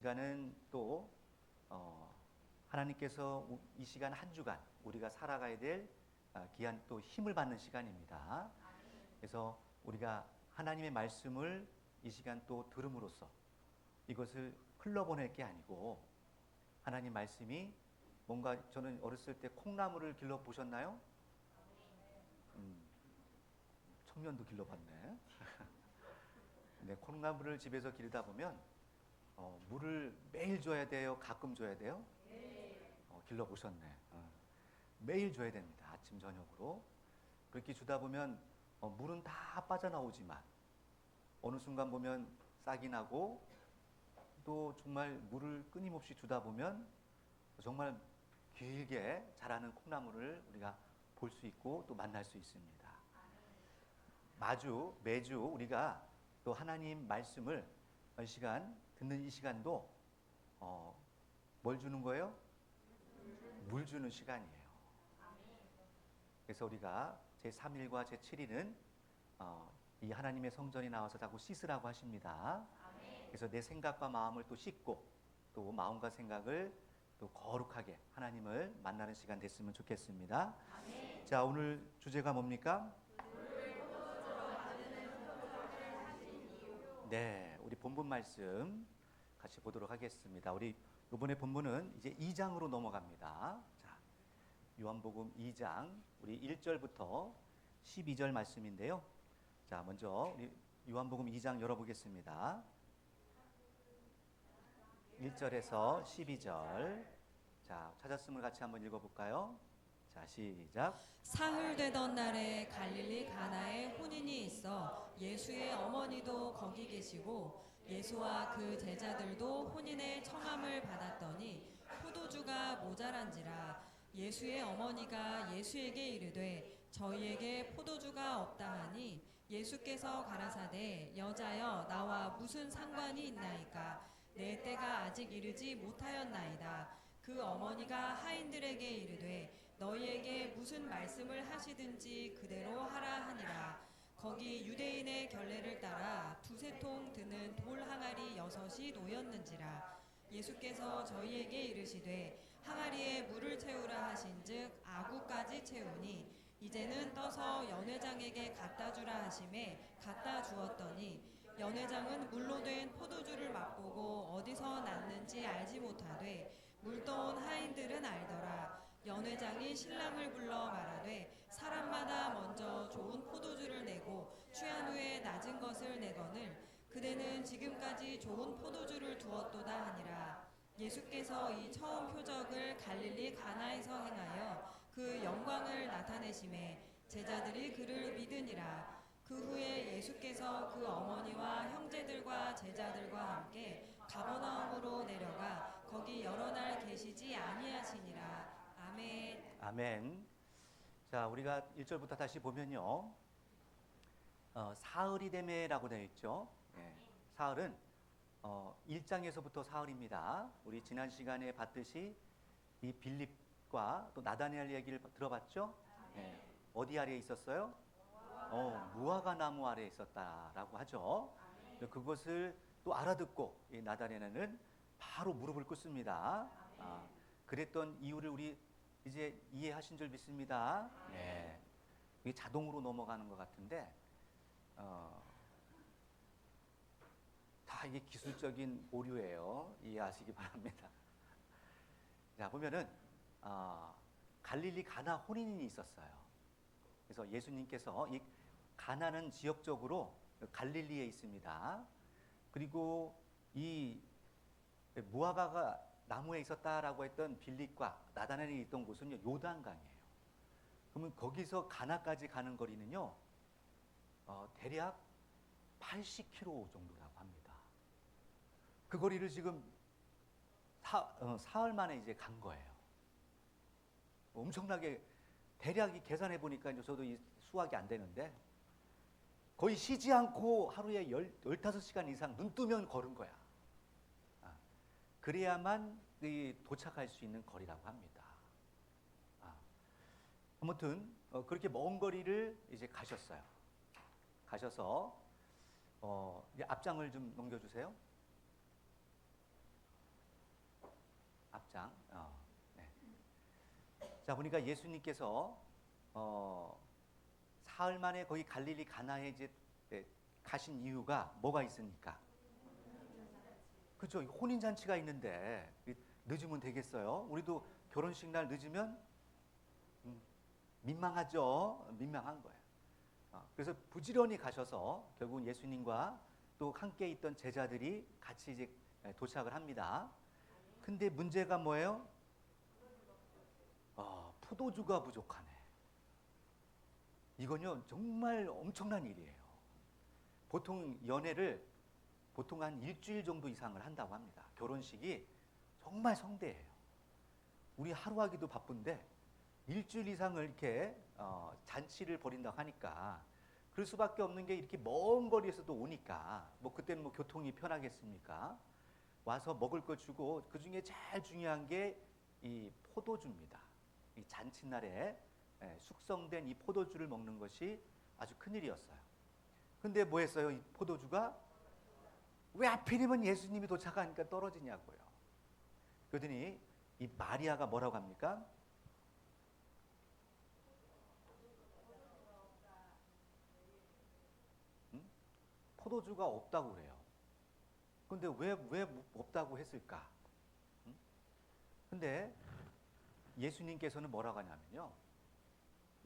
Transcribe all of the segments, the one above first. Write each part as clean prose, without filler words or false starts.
시간은 또 하나님께서 이 시간 한 주간 우리가 살아가야 될 귀한 또 힘을 받는 시간입니다. 그래서 우리가 하나님의 말씀을 이 시간 또 들음으로써 이것을 흘러보낼 게 아니고 하나님 말씀이 뭔가 저는 어렸을 때 콩나물을 길러 보셨나요? 청년도 길러봤네. 네, 콩나물을 집에서 기르다 보면 물을 매일 줘야 돼요? 가끔 줘야 돼요? 길러보셨네. 매일 줘야 됩니다. 아침, 저녁으로. 그렇게 주다 보면 물은 다 빠져나오지만 어느 순간 보면 싹이 나고 또 정말 물을 끊임없이 주다 보면 정말 길게 자라는 콩나물을 우리가 볼 수 있고 또 만날 수 있습니다. 매주 우리가 또 하나님 말씀을 이 시간 듣는 이 시간도 뭘 주는 거예요? 물 주는 시간이에요. 그래서 우리가 제3일과 제7일은 이 하나님의 성전에 나와서 자꾸 씻으라고 하십니다. 그래서 내 생각과 마음을 또 씻고 또 마음과 생각을 또 거룩하게 하나님을 만나는 시간 됐으면 좋겠습니다. 자, 오늘 주제가 뭡니까? 네, 우리 본문 말씀 같이 보도록 하겠습니다. 우리 이번에 본문은 이제 2장으로 넘어갑니다. 자, 요한복음 2장 우리 1절부터 12절 말씀인데요. 자, 먼저 우리 요한복음 2장 열어보겠습니다. 1절에서 12절. 자, 찾았음을 같이 한번 읽어볼까요? 자, 시작. 사흘 되던 날에 갈릴리 가나에 혼인이 있어 예수의 어머니도 거기 계시고 예수와 그 제자들도 혼인의 청함을 받았더니 포도주가 모자란지라. 예수의 어머니가 예수에게 이르되 저희에게 포도주가 없다 하니 예수께서 가라사대 여자여 나와 무슨 상관이 있나이까. 내 때가 아직 이르지 못하였나이다. 그 어머니가 하인들에게 이르되 너희에게 무슨 말씀을 하시든지 그대로 하라 하니라. 거기 유대인의 결례를 따라 두세 통 드는 돌 항아리 6이 놓였는지라. 예수께서 저희에게 이르시되 항아리에 물을 채우라 하신즉 아구까지 채우니 이제는 떠서 연회장에게 갖다 주라 하심에 갖다 주었더니 연회장은 물로 된 포도주를 맛보고 어디서 났는지 알지 못하되 물떠온 하인들은 알더라. 연회장이 신랑을 불러 말하되 사람마다 먼저 좋은 포도주를 내고 취한 후에 낮은 것을 내거늘 그대는 지금까지 좋은 포도주를 두었도다 하니라. 예수께서 이 처음 표적을 갈릴리 가나에서 행하여 그 영광을 나타내심에 제자들이 그를 믿으니라. 그 후에 예수께서 그 어머니와 형제들과 제자들과 함께 가버나움으로 내려가 거기 여러 날 계시지 아니하시니라. 아멘. 아멘. 자, 우리가 1절부터 다시 보면요. 사흘이 되매라고 되어 있죠. 예, 사흘은 1장에서부터 사흘입니다. 우리 지난 시간에 봤듯이 이 빌립과 또 나다니엘 얘기를 들어봤죠. 예, 어디 아래에 있었어요? 무화과 나무 아래에 있었다라고 하죠. 그것을 또 알아듣고 이 나다니엘은 바로 무릎을 꿇습니다. 그랬던 이유를 우리 이제 이해하신 줄 믿습니다. 네. 이게 자동으로 넘어가는 것 같은데 다 이게 기술적인 오류예요. 이해하시기 바랍니다. 자, 보면은 갈릴리 가나 혼인이 있었어요. 그래서 예수님께서 이 가나는 지역적으로 갈릴리에 있습니다. 그리고 이 무화과가 나무에 있었다라고 했던 빌립과 나다나엘이 있던 곳은 요단강이에요. 그러면 거기서 가나까지 가는 거리는요, 대략 80km 정도라고 합니다. 그 거리를 지금 사흘 만에 이제 간 거예요. 엄청나게 대략 계산해 보니까 이제 저도 이 수학이 안 되는데 거의 쉬지 않고 하루에 15시간 이상 눈 뜨면 걸은 거야. 그래야만 도착할 수 있는 거리라고 합니다. 아무튼 그렇게 먼 거리를 이제 가셨어요. 가셔서 이제 앞장을 좀 넘겨주세요. 자, 보니까 예수님께서 사흘 만에 거기 갈릴리 가나에 이제 가신 이유가 뭐가 있습니까? 그렇죠. 혼인 잔치가 있는데 늦으면 되겠어요? 우리도 결혼식 날 늦으면 민망하죠. 민망한 거예요. 그래서 부지런히 가셔서 결국 예수님과 또 함께 있던 제자들이 같이 이제 도착을 합니다. 근데 문제가 뭐예요? 포도주가 부족하네. 이건요 정말 엄청난 일이에요. 보통 연애를 보통 한 일주일 정도 이상을 한다고 합니다. 결혼식이 정말 성대해요. 우리 하루 하기도 바쁜데 일주일 이상을 이렇게 잔치를 벌인다고 하니까 그럴 수밖에 없는 게 이렇게 먼 거리에서도 오니까 뭐 그때는 뭐 교통이 편하겠습니까? 와서 먹을 거 주고 그 중에 제일 중요한 게 이 포도주입니다. 이 잔칫날에 숙성된 이 포도주를 먹는 것이 아주 큰일이었어요. 근데 뭐 했어요? 이 포도주가 왜 하필이면 예수님이 도착하니까 떨어지냐고요. 그러더니 이 마리아가 뭐라고 합니까? 포도주가 없다고 그래요. 근데 왜 없다고 했을까? 근데 예수님께서는 뭐라고 하냐면요.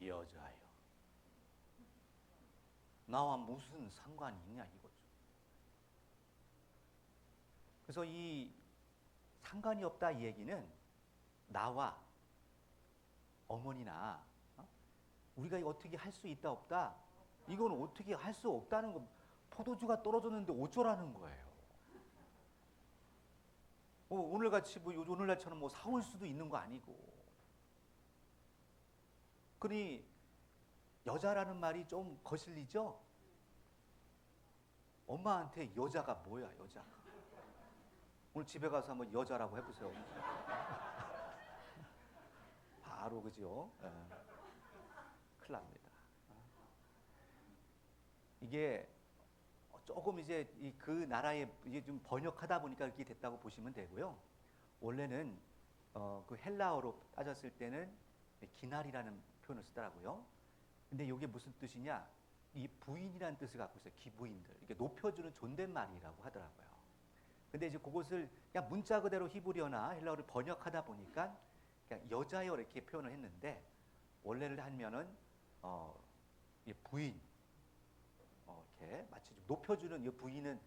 여자요. 나와 무슨 상관이 있냐 이거죠. 그래서 이 상관이 없다 이 얘기는 나와 어머니나 우리가 어떻게 할 수 있다 없다 이건 어떻게 할 수 없다는 거. 포도주가 떨어졌는데 어쩌라는 거예요. 오늘같이 뭐 오늘날처럼 뭐 사올 수도 있는 거 아니고. 그러니 여자라는 말이 좀 거슬리죠? 엄마한테 여자가 뭐야 여자가. 오늘 집에 가서 한번 여자라고 해보세요. 바로 그죠? 큰일 납니다. 이게 조금 이제 그 나라에 이제 좀 번역하다 보니까 이렇게 됐다고 보시면 되고요. 원래는 그 헬라어로 따졌을 때는 기날이라는 표현을 쓰더라고요. 근데 이게 무슨 뜻이냐? 이 부인이라는 뜻을 갖고 있어요. 기부인들. 이게 높여주는 존댓말이라고 하더라고요. 근데 이제 그것을 그냥 문자 그대로 히브리어나 헬라어를 번역하다 보니까 그냥 여자여 이렇게 표현을 했는데 원래를 하면은 이 부인 이렇게 마치 좀 높여주는 이 부인은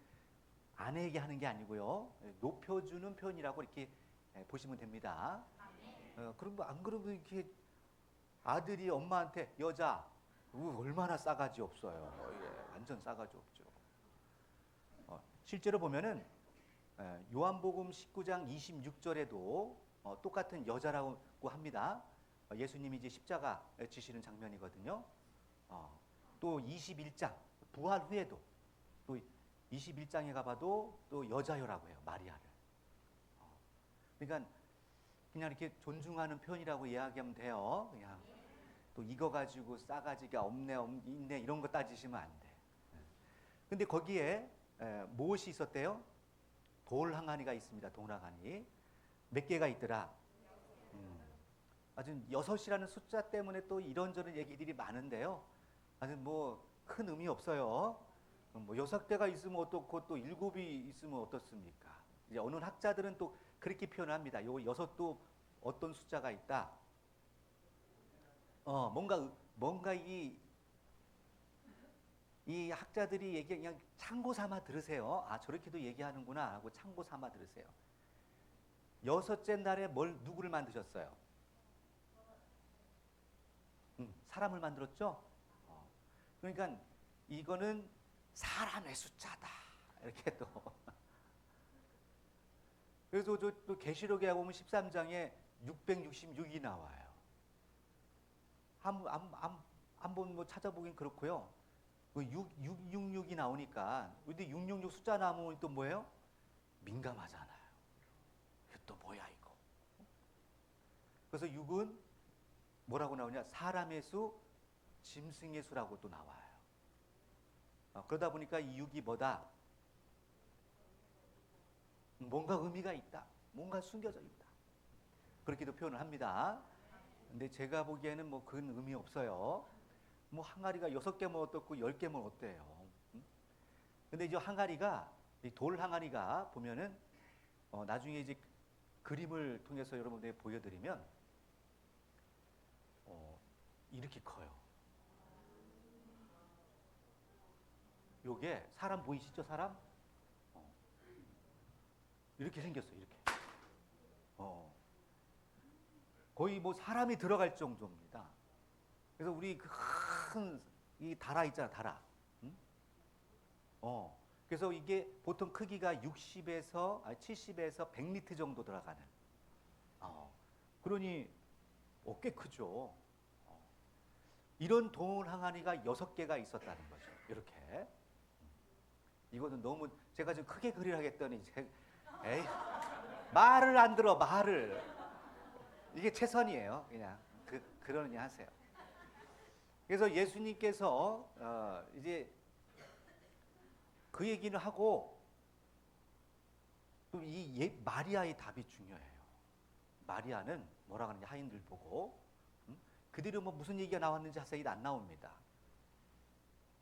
아내에게 하는 게 아니고요. 높여주는 표현이라고 이렇게 보시면 됩니다. 그럼 안 그러면 이렇게 아들이 엄마한테 여자 얼마나 싸가지 없어요. 예, 완전 싸가지 없죠. 실제로 보면은 요한복음 19장 26절에도 똑같은 여자라고 합니다. 예수님이 이제 십자가 지시는 장면이거든요. 또 21장 부활 후에도 또 21장에 가봐도 또 여자여라고 해요. 마리아를. 그러니까 그냥 이렇게 존중하는 표현이라고 이야기하면 돼요. 그냥 또 이거 가지고 싸가지가 없네 있네 이런 거 따지시면 안 돼. 근데 거기에 무엇이 있었대요? 돌 항아리가 있습니다. 돌 항아리. 몇 개가 있더라? 아주 6이라는 숫자 때문에 또 이런저런 얘기들이 많은데요. 아주 뭐 큰 의미 없어요. 뭐 6대가 있으면 어떻고 또 7이 있으면 어떻습니까? 이제 어느 학자들은 또 그렇게 표현합니다. 요 6도 어떤 숫자가 있다. 뭔가 이 학자들이 얘기 그냥 참고 삼아 들으세요. 아 저렇게도 얘기하는구나 하고 참고 삼아 들으세요. 6째 날에 누구를 만드셨어요? 사람을 만들었죠. 그러니까 이거는 사람의 숫자다 이렇게 또. 그래서 또 계시록에 보면 13장에 666이 나와요. 한번 뭐 찾아보긴 그렇고요. 666이 나오니까 근데 666 숫자 나오면 또 뭐예요? 민감하잖아요. 이게 또 뭐야 이거. 그래서 6은 뭐라고 나오냐? 사람의 수, 짐승의 수라고 또 나와요. 그러다 보니까 이 6이 뭐다? 뭔가 의미가 있다. 뭔가 숨겨져 있다. 그렇게도 표현을 합니다. 근데 제가 보기에는 뭐 그건 의미 없어요. 뭐 항아리가 6개면 어떻고 10개면 어때요? 근데 이제 항아리가 이 돌 항아리가 보면은 나중에 이제 그림을 통해서 여러분들에게 보여드리면 이렇게 커요. 요게 사람 보이시죠? 사람? 이렇게 생겼어요. 이렇게. 거의 뭐 사람이 들어갈 정도입니다. 그래서 우리 그 큰 이 다라 있잖아, 다라. 응? 그래서 이게 보통 크기가 70에서 100리터 정도 들어가는. 그러니 꽤 크죠. 이런 돌 항아리가 6개가 있었다는 거죠. 이렇게. 이거는 너무 제가 좀 크게 그리라 했더니 에이, 말을 안 들어, 말을. 이게 최선이에요. 그냥 그러니 하세요. 그래서 예수님께서 이제 그 얘기는 하고 또 이 마리아의 답이 중요해요. 마리아는 뭐라 그러냐 하인들 보고 그들은 뭐 무슨 얘기가 나왔는지 자세히 안 나옵니다.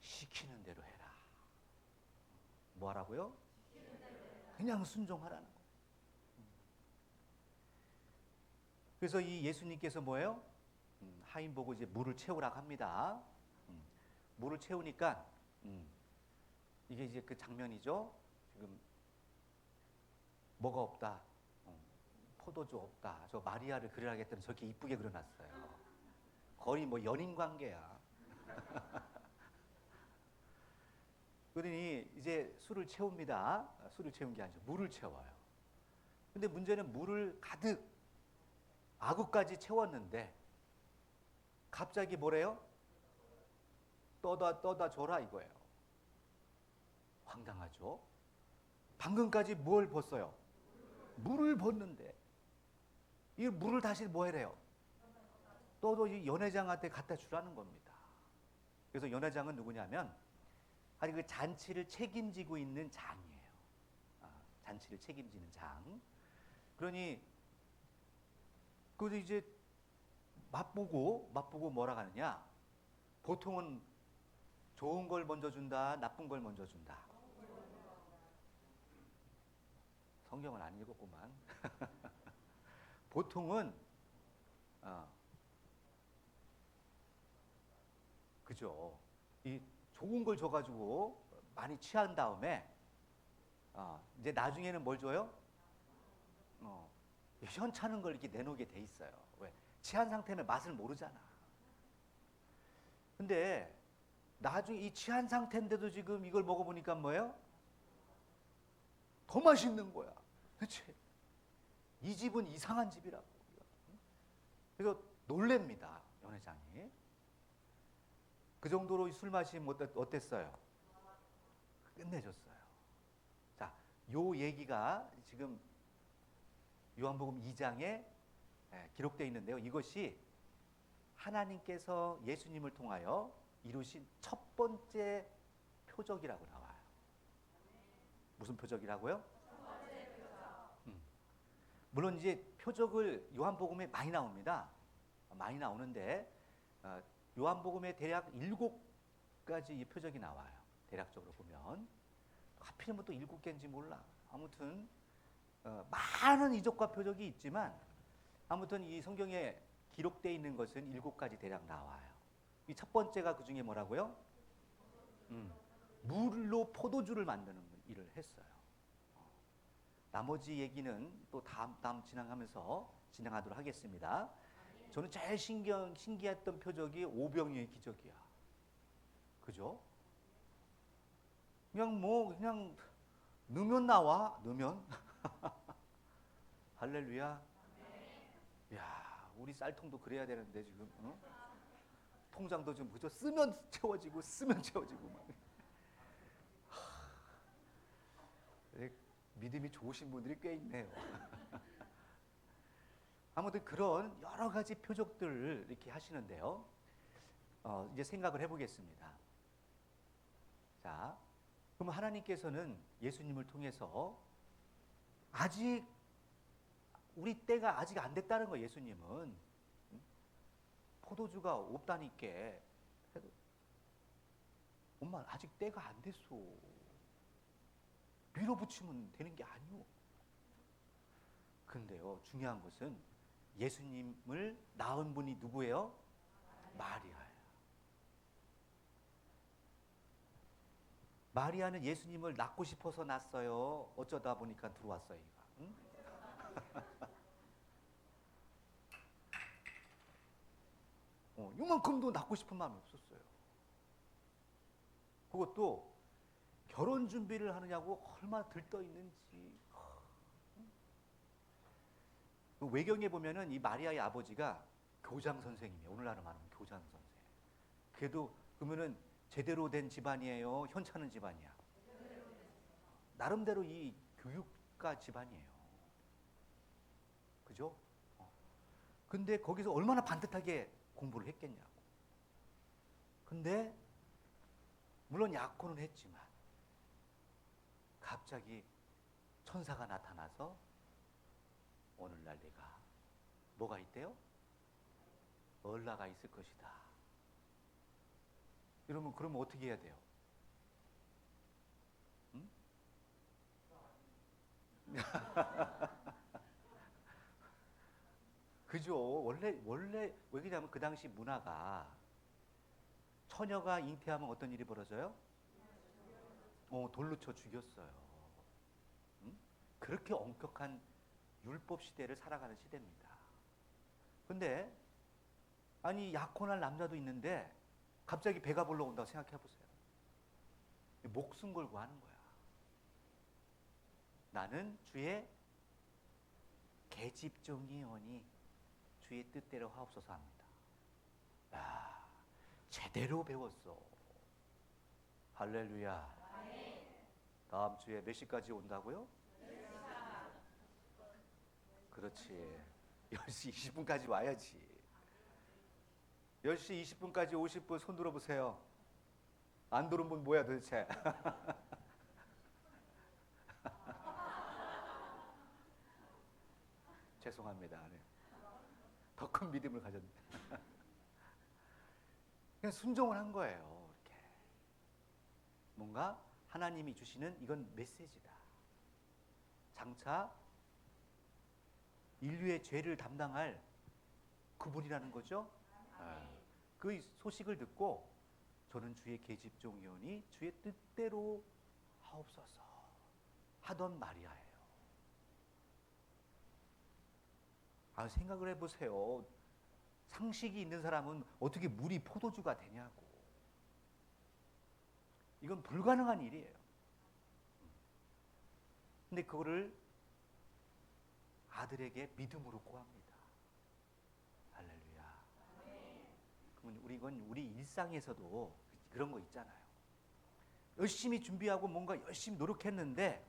시키는 대로 해라. 뭐 하라고요? 그냥 순종하라는 거. 그래서 이 예수님께서 뭐예요? 하인 보고 이제 물을 채우라고 합니다. 물을 채우니까 이게 이제 그 장면이죠. 지금 뭐가 없다. 포도주 없다. 저 마리아를 그려야겠다는 저렇게 이쁘게 그려놨어요. 거의 뭐 연인 관계야. 그러니 이제 술을 채웁니다. 술을 채운 게 아니죠. 물을 채워요. 근데 문제는 물을 가득 아구까지 채웠는데 갑자기 뭐래요? 떠다 줘라 이거예요. 황당하죠? 방금까지 뭘 벗어요? 물을 벗는데 이 물을 다시 뭐 해래요? 떠도 이 연회장한테 갖다 주라는 겁니다. 그래서 연회장은 누구냐면 아니 그 잔치를 책임지고 있는 장이에요. 잔치를 책임지는 장. 그러니 그래서 이제 맛보고 뭐라 하느냐? 보통은 좋은 걸 먼저 준다, 나쁜 걸 먼저 준다. 성경은 안 읽었구만. 보통은 그죠. 이 좋은 걸 줘가지고 많이 취한 다음에 이제 나중에는 뭘 줘요? 현찮은 걸 이렇게 내놓게 돼 있어요. 왜? 취한 상태는 맛을 모르잖아. 근데 나중에 이 취한 상태인데도 지금 이걸 먹어보니까 뭐예요? 더 맛있는 거야. 그렇지? 이 집은 이상한 집이라고. 그래서 놀랍니다. 연회장이. 그 정도로 술 마시면 어땠어요? 끝내줬어요. 자, 요 얘기가 지금 요한복음 2장에 기록되어 있는데요. 이것이 하나님께서 예수님을 통하여 이루신 첫 번째 표적이라고 나와요. 무슨 표적이라고요? 물론 이제 표적을 요한복음에 많이 나옵니다. 많이 나오는데 요한복음에 대략 7가지 표적이 나와요. 대략적으로 보면 하필이면 또 7개인지 몰라. 아무튼 많은 이적과 표적이 있지만 아무튼 이 성경에 기록되어 있는 것은 7가지 대략 나와요. 이 첫 번째가 그 중에 뭐라고요? 물로 포도주를 만드는 일을 했어요. 나머지 얘기는 또 다음 진행하도록 하겠습니다. 저는 제일 신기했던 표적이 오병이의 기적이야. 그죠? 그냥 넣으면 나와, 넣으면. 할렐루야. 야, 우리 쌀통도 그래야 되는데 지금 통장도 좀 그죠? 쓰면 채워지고 막. 믿음이 좋으신 분들이 꽤 있네요. 아무튼 그런 여러 가지 표적들을 이렇게 하시는데요. 이제 생각을 해보겠습니다. 자, 그럼 하나님께서는 예수님을 통해서 아직 우리 때가 아직 안 됐다는 거예요. 예수님은 포도주가 없다니까. 해도 엄마 아직 때가 안 됐어. 밀어붙이면 되는 게 아니오. 근데요, 중요한 것은 예수님을 낳은 분이 누구예요? 마리아예요. 마리아는 예수님을 낳고 싶어서 낳았어요? 어쩌다 보니까 들어왔어요, 얘가. 응? 이만큼도 낳고 싶은 마음이 없었어요. 그것도 결혼 준비를 하느냐고 얼마나 들떠 있는지. 그 외경에 보면은 이 마리아의 아버지가 교장 선생님이에요. 오늘날로 말하면 교장 선생. 그래도 그러면은 제대로 된 집안이에요? 현찮은 집안이야? 나름대로 이 교육가 집안이에요. 그죠? 근데 거기서 얼마나 반듯하게 공부를 했겠냐고. 근데 물론 약혼은 했지만 갑자기 천사가 나타나서 오늘날 내가 뭐가 있대요? 얼라가 있을 것이다. 이러면 그러면 어떻게 해야 돼요? 응? 그죠? 원래 왜 그러냐면 그 당시 문화가 처녀가 잉태하면 어떤 일이 벌어져요? 돌로 쳐 죽였어요. 응? 그렇게 엄격한 율법 시대를 살아가는 시대입니다. 근데 아니 약혼할 남자도 있는데 갑자기 배가 불러 온다고 생각해 보세요. 목숨 걸고 하는 거야. 나는 주의 계집종이오니 주의 뜻대로 하옵소서 합니다. 야, 제대로 배웠어. 할렐루야. 다음 주에 몇 시까지 온다고요? 그렇지. 10시 20분까지 와야지. 10시 20분까지 오실 분 손 들어보세요. 안 들어온 분 뭐야 도대체? 죄송합니다. 네. 더 큰 믿음을 가졌네. 그냥 순종을 한 거예요. 이렇게. 뭔가 하나님이 주시는 이건 메시지다. 장차 인류의 죄를 담당할 그분이라는 거죠. 그 소식을 듣고 저는 주의 계집종이오니 주의 뜻대로 하옵소서 하던 마리아예요. 생각을 해보세요. 상식이 있는 사람은 어떻게 물이 포도주가 되냐고. 이건 불가능한 일이에요. 근데 그거를 아들에게 믿음으로 구합니다. 할렐루야. 그러면 우리 일상에서도 그런 거 있잖아요. 열심히 준비하고 뭔가 열심히 노력했는데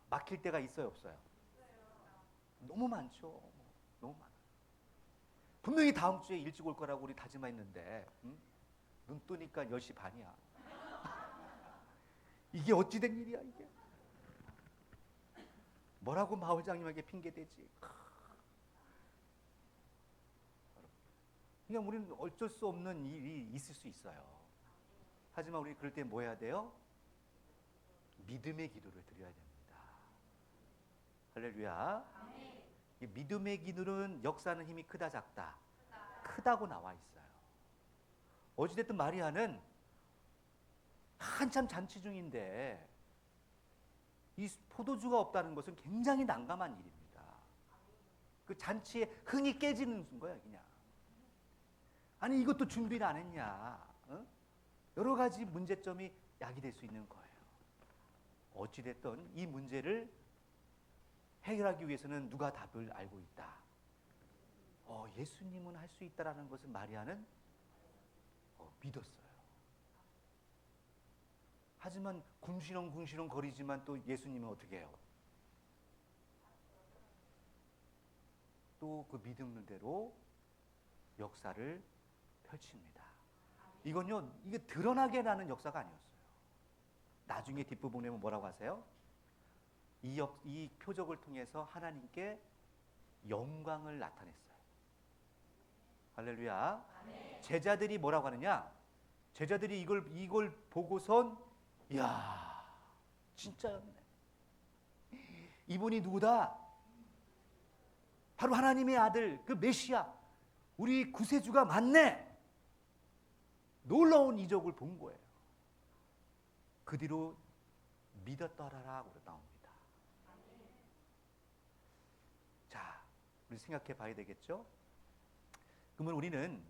막힐 때가 있어요, 없어요? 너무 많죠. 너무 많아요. 분명히 다음 주에 일찍 올 거라고 우리 다짐했는데 눈 뜨니까 10시 반이야. 이게 어찌된 일이야 이게. 뭐라고 마을장님에게 핑계대지. 그냥 우리는 어쩔 수 없는 일이 있을 수 있어요. 하지만 우리 그럴 때 뭐 해야 돼요? 믿음의 기도를 드려야 됩니다. 할렐루야. 이 믿음의 기도는 역사는 힘이 크다 작다? 크다고 나와 있어요. 어찌됐든 마리아는 한참 잔치 중인데 이 포도주가 없다는 것은 굉장히 난감한 일입니다. 그 잔치에 흥이 깨지는 거야 그냥. 아니 이것도 준비를 안 했냐. 여러 가지 문제점이 야기될 수 있는 거예요. 어찌됐든 이 문제를 해결하기 위해서는 누가 답을 알고 있다. 예수님은 할 수 있다라는 것을 마리아는 믿었어요. 하지만 궁시렁 거리지만 또 예수님은 어떻게 해요? 또 그 믿음대로 역사를 펼칩니다. 이건요, 이게 드러나게 나는 역사가 아니었어요. 나중에 뒷부분에 뭐라고 하세요? 이 표적을 통해서 하나님께 영광을 나타냈어요. 할렐루야. 제자들이 뭐라고 하느냐? 제자들이 이걸 보고선 야, 진짜였네. 이분이 누구다? 바로 하나님의 아들, 그 메시아, 우리 구세주가 맞네. 놀라운 이적을 본 거예요. 그 뒤로 믿었더라라고 나옵니다. 자, 우리 생각해 봐야 되겠죠? 그러면 우리는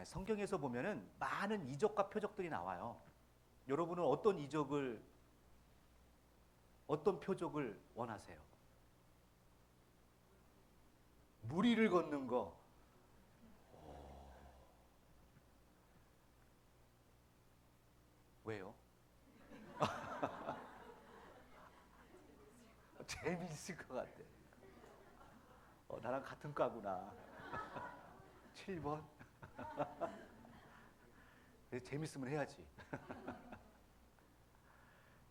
성경에서 보면은 많은 이적과 표적들이 나와요. 여러분은 어떤 표적을 원하세요? 물 위를 걷는 거. 왜요? 재미있을 것 같아. 나랑 같은 과구나. 7번. 재밌으면 해야지.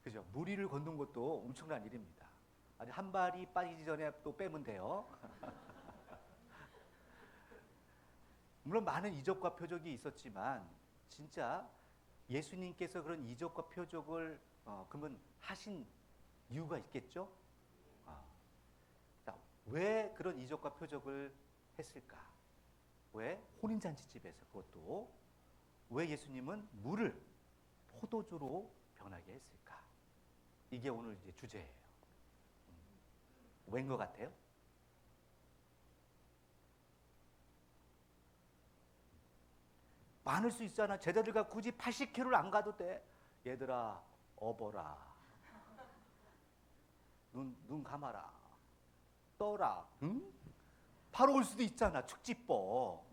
그죠? 물 위를 걷는 것도 엄청난 일입니다. 아니, 한 발이 빠지기 전에 또 빼면 돼요. 물론 많은 이적과 표적이 있었지만 진짜 예수님께서 그런 이적과 표적을 그러면 하신 이유가 있겠죠? 자, 왜 그런 이적과 표적을 했을까? 왜 혼인잔치집에서 그것도 왜 예수님은 물을 포도주로 변하게 했을까? 이게 오늘 이제 주제예요. 왜인 것 같아요? 많을 수 있잖아. 제자들과 굳이 80km를 안 가도 돼. 얘들아, 업어라. 눈 감아라. 떠라. 응? 바로 올 수도 있잖아. 축지법.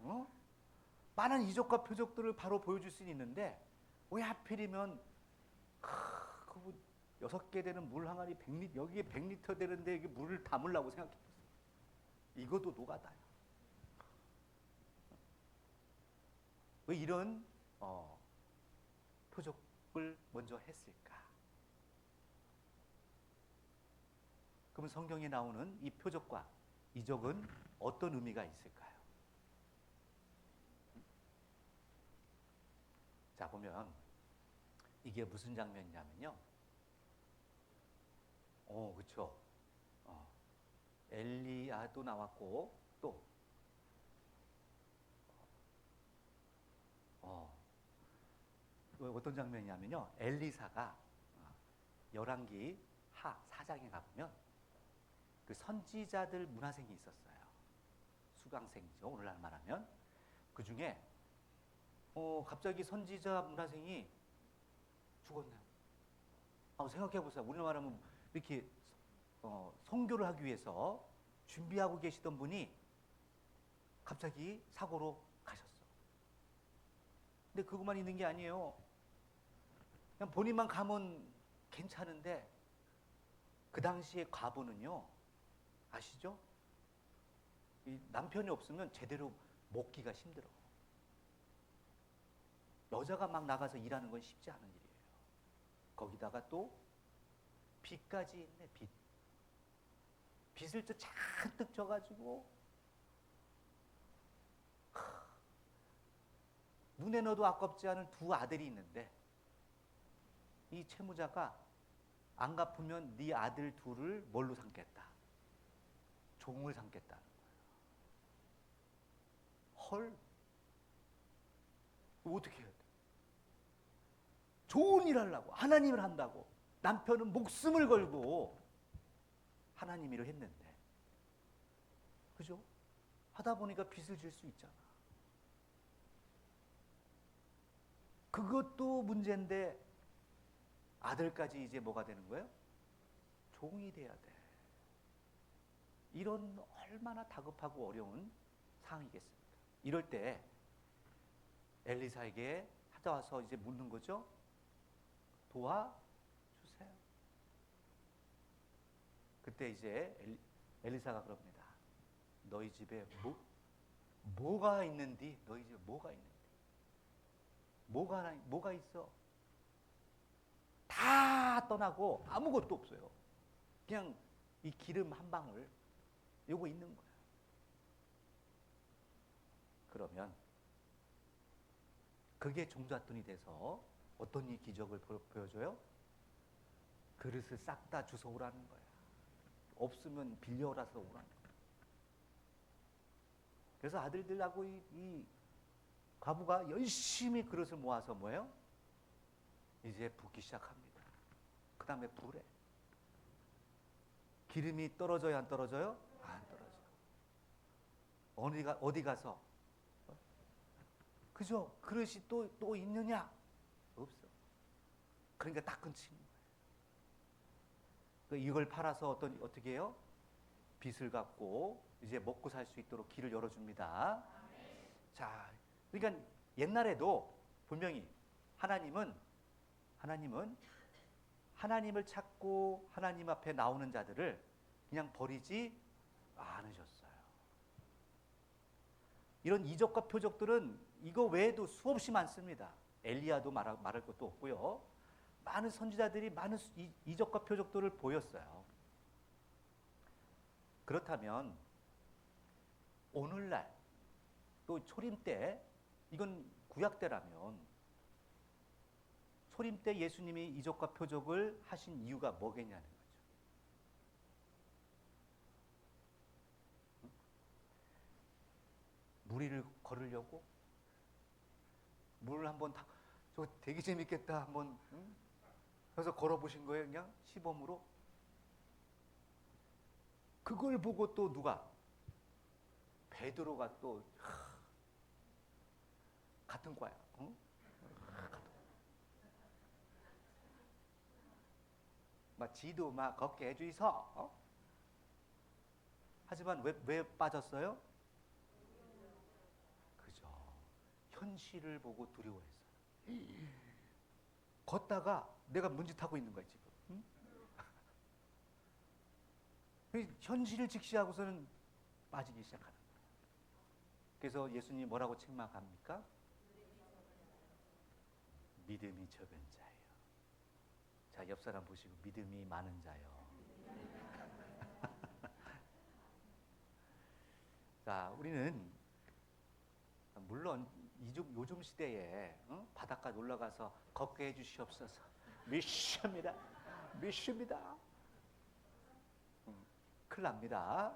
많은 이적과 표적들을 바로 보여줄 수 있는데 왜 하필이면 그 6개 되는 물 항아리 100리터, 여기에 100리터 되는데 이게 물을 담으려고 생각해봤어요. 이것도 노가다야. 왜 이런 표적을 먼저 했을까? 그러면 성경에 나오는 이 표적과 이적은 어떤 의미가 있을까요? 자, 보면 이게 무슨 장면이냐면요. 그렇죠. 엘리야도 나왔고 또 어떤 장면이냐면요. 엘리사가 열왕기 하 4장에 가보면 그 선지자들 문화생이 있었어요. 수강생이죠. 오늘날 말하면. 그 중에 갑자기 선지자 문화생이 죽었네요. 생각해보세요. 우리날 말하면 이렇게 선교를 하기 위해서 준비하고 계시던 분이 갑자기 사고로 가셨어. 근데 그것만 있는 게 아니에요. 그냥 본인만 가면 괜찮은데 그 당시에 과부는요, 아시죠? 이 남편이 없으면 제대로 먹기가 힘들어. 여자가 막 나가서 일하는 건 쉽지 않은 일이에요. 거기다가 또 빚까지 있네. 빚을 또 잔뜩 져가지고 눈에 넣어도 아깝지 않은 두 아들이 있는데 이 채무자가 안 갚으면 네 아들 둘을 뭘로 삼겠다? 종을 삼겠다는 거예요. 헐, 어떻게 해야 돼? 좋은 일 하려고, 하나님을 한다고 남편은 목숨을 걸고 하나님 일을 했는데, 그죠? 하다 보니까 빚을 질 수 있잖아. 그것도 문제인데 아들까지 이제 뭐가 되는 거예요? 종이 돼야 돼. 이런 얼마나 다급하고 어려운 상황이겠습니까? 이럴 때 엘리사에게 찾아와서 이제 묻는 거죠. 도와주세요. 그때 이제 엘리사가 그럽니다. 너희 집에 뭐가 있는디? 너희 집에 뭐가 있는디? 뭐가 있어? 다 떠나고 아무것도 없어요. 그냥 이 기름 한 방울 요거 있는 거예요. 그러면 그게 종잣돈이 돼서 어떤 이 기적을 보여줘요? 그릇을 싹 다 주워오라는 거야. 없으면 빌려라서 오라는 거야. 그래서 아들들하고 이 과부가 열심히 그릇을 모아서 뭐예요? 이제 붓기 시작합니다. 그 다음에 불에 기름이 떨어져요, 안 떨어져요? 안 떨어져. 어디 가서? 그죠? 그릇이 또 있느냐? 없어. 그러니까 딱 끊치는 거예요. 이걸 팔아서 어떻게 해요? 빚을 갚고 이제 먹고 살 수 있도록 길을 열어줍니다. 자, 그러니까 옛날에도 분명히 하나님은 하나님을 찾고 하나님 앞에 나오는 자들을 그냥 버리지 않으셨어요. 이런 이적과 표적들은 이거 외에도 수없이 많습니다. 엘리야도 말할 것도 없고요. 많은 선지자들이 많은 이적과 표적들을 보였어요. 그렇다면 오늘날 또 초림 때, 이건 구약 때라면 초림 때 예수님이 이적과 표적을 하신 이유가 뭐겠냐는 거죠. 무리를 걸으려고? 물을 한번 저거 되게 재밌겠다 한번 그래서 걸어보신 거예요, 그냥 시범으로? 그걸 보고 또 누가? 베드로가 또 같은 과야. 응? 막 지도 막 걷게 해주이소. 하지만 왜 빠졌어요? 그죠. 현실을 보고 두려워했어요. 걷다가 내가 문짓하고 있는 거야 지금. 응? 현실을 직시하고서는 빠지기 시작하는 거예요. 그래서 예수님이 뭐라고 책망합니까? 믿음이 적은 자예요. 자, 옆 사람 보시고 믿음이 많은 자요. 자, 우리는 물론 요즘 시대에 바닷가 놀러 가서 걷게 해주시옵소서. 믿습니다. 큰일 납니다.